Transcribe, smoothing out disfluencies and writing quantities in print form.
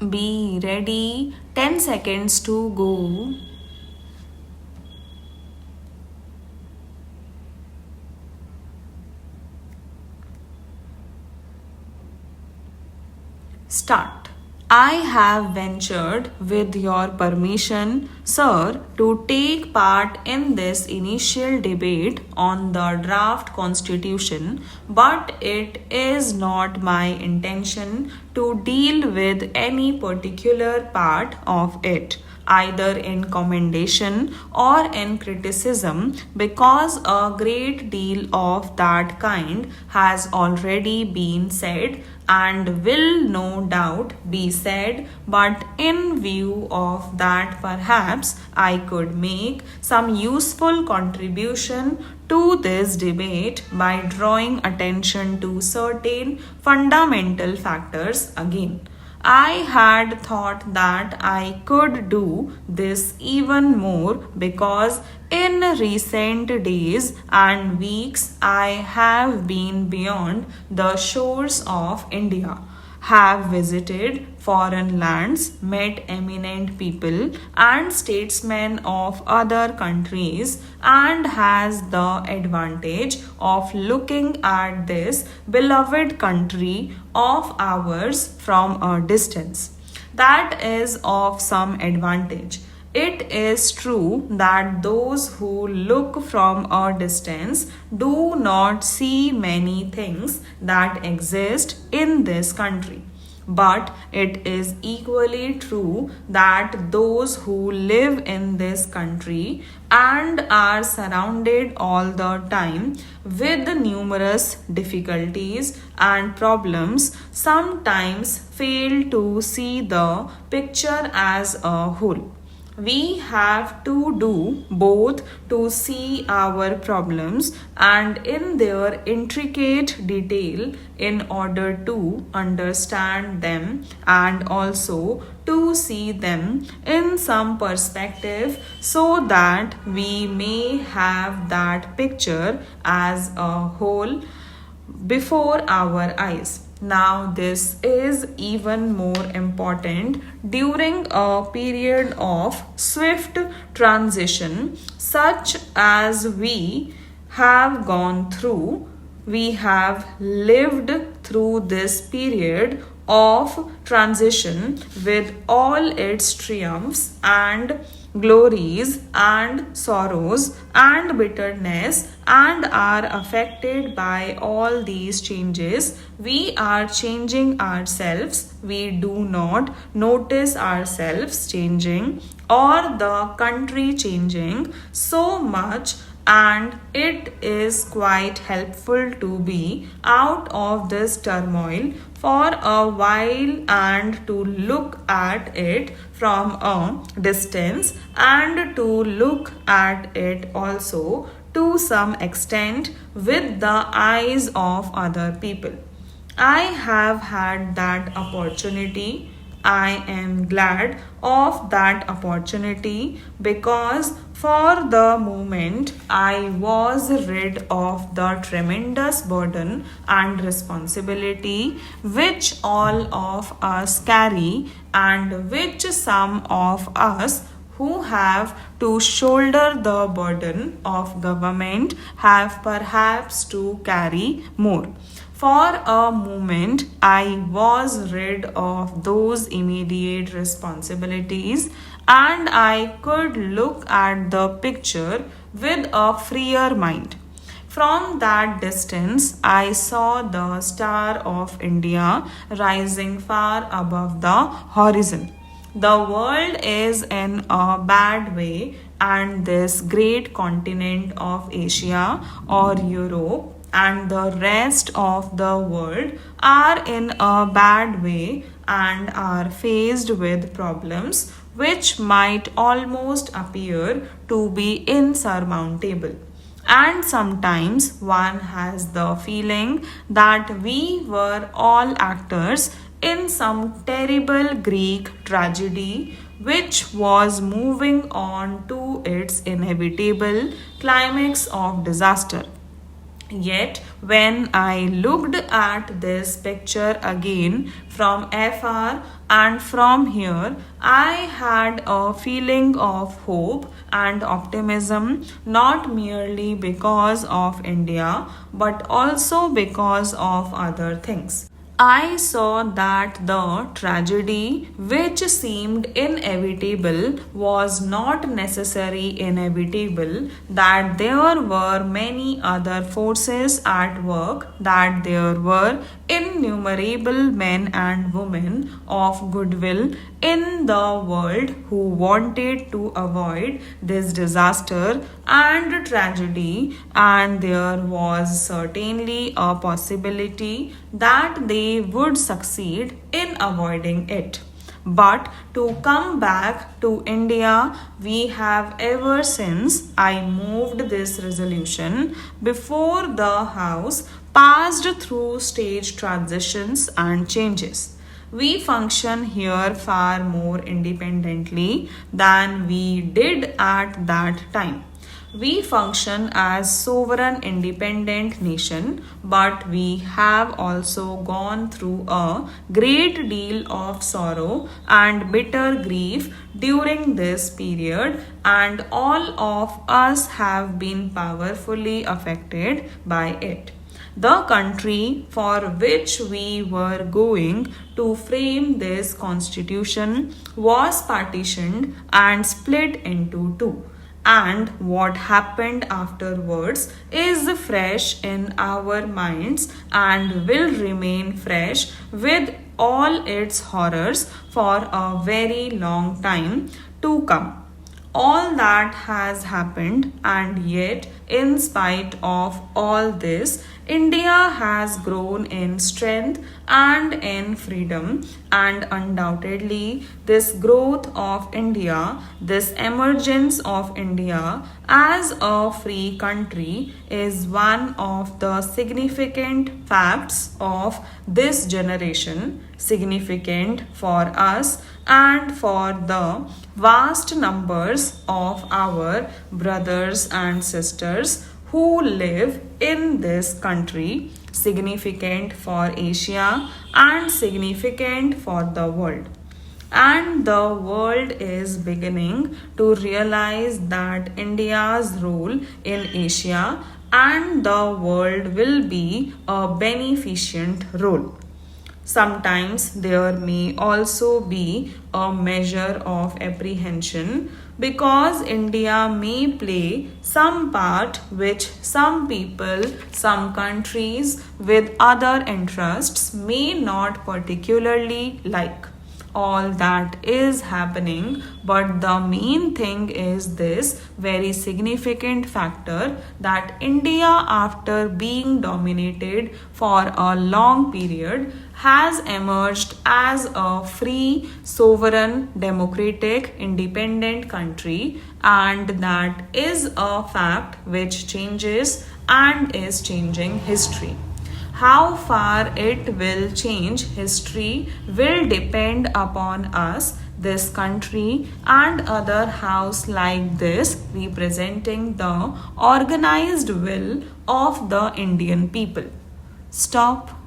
Be ready. 10 seconds to go. Start. I have ventured, with your permission, sir, to take part in this initial debate on the draft constitution, but it is not my intention to deal with any particular part of it, either in commendation or in criticism, because a great deal of that kind has already been said and will no doubt be said, but in view of that, perhaps I could make some useful contribution to this debate by drawing attention to certain fundamental factors again. I had thought that I could do this even more because in recent days and weeks I have been beyond the shores of India, have visited foreign lands, met eminent people and statesmen of other countries, and has the advantage of looking at this beloved country of ours from a distance. That is of some advantage. It is true that those who look from a distance do not see many things that exist in this country. But it is equally true that those who live in this country and are surrounded all the time with numerous difficulties and problems sometimes fail to see the picture as a whole. We have to do both to see our problems and in their intricate detail in order to understand them, and also to see them in some perspective so that we may have that picture as a whole before our eyes. Now, this is even more important during a period of swift transition, such as we have gone through. We have lived through this period of transition with all its triumphs and glories and sorrows and bitterness, and are affected by all these changes. We are changing ourselves. We do not notice ourselves changing or the country changing so much, and it is quite helpful to be out of this turmoil for a while and to look at it from a distance, and to look at it also to some extent with the eyes of other people. I have had that opportunity. I am glad of that opportunity because for the moment I was rid of the tremendous burden and responsibility which all of us carry, and which some of us who have to shoulder the burden of government have perhaps to carry more. For a moment, I was rid of those immediate responsibilities, and I could look at the picture with a freer mind. From that distance, I saw the star of India rising far above the horizon. The world is in a bad way, and this great continent of Asia or Europe and the rest of the world are in a bad way and are faced with problems which might almost appear to be insurmountable. And sometimes one has the feeling that we were all actors in some terrible Greek tragedy which was moving on to its inevitable climax of disaster. Yet, when I looked at this picture again from afar and from here, I had a feeling of hope and optimism, not merely because of India, but also because of other things. I saw that the tragedy, which seemed inevitable, was not necessarily inevitable, that there were many other forces at work, that there were innumerable men and women of goodwill in the world who wanted to avoid this disaster and tragedy, and there was certainly a possibility that they would succeed in avoiding it. But to come back to India, we have ever since I moved this resolution before the House passed through stage transitions and changes. We function here far more independently than we did at that time. We function as sovereign independent nation, but we have also gone through a great deal of sorrow and bitter grief during this period, and all of us have been powerfully affected by it. The country for which we were going to frame this constitution was partitioned and split into two. And what happened afterwards is fresh in our minds and will remain fresh with all its horrors for a very long time to come. All that has happened, and yet, in spite of all this, India has grown in strength and in freedom, and undoubtedly, this growth of India, this emergence of India as a free country, is one of the significant facts of this generation, significant for us and for the vast numbers of our brothers and sisters who live in this country, significant for Asia and significant for the world. And the world is beginning to realize that India's role in Asia and the world will be a beneficent role. Sometimes there may also be a measure of apprehension because India may play some part which some people, some countries with other interests may not particularly like. All that is happening, but the main thing is this very significant factor that India, after being dominated for a long period, has emerged as a free, sovereign, democratic, independent country, and that is a fact which changes and is changing history. How far it will change history will depend upon us, this country, and other house like this representing the organized will of the Indian people. Stop.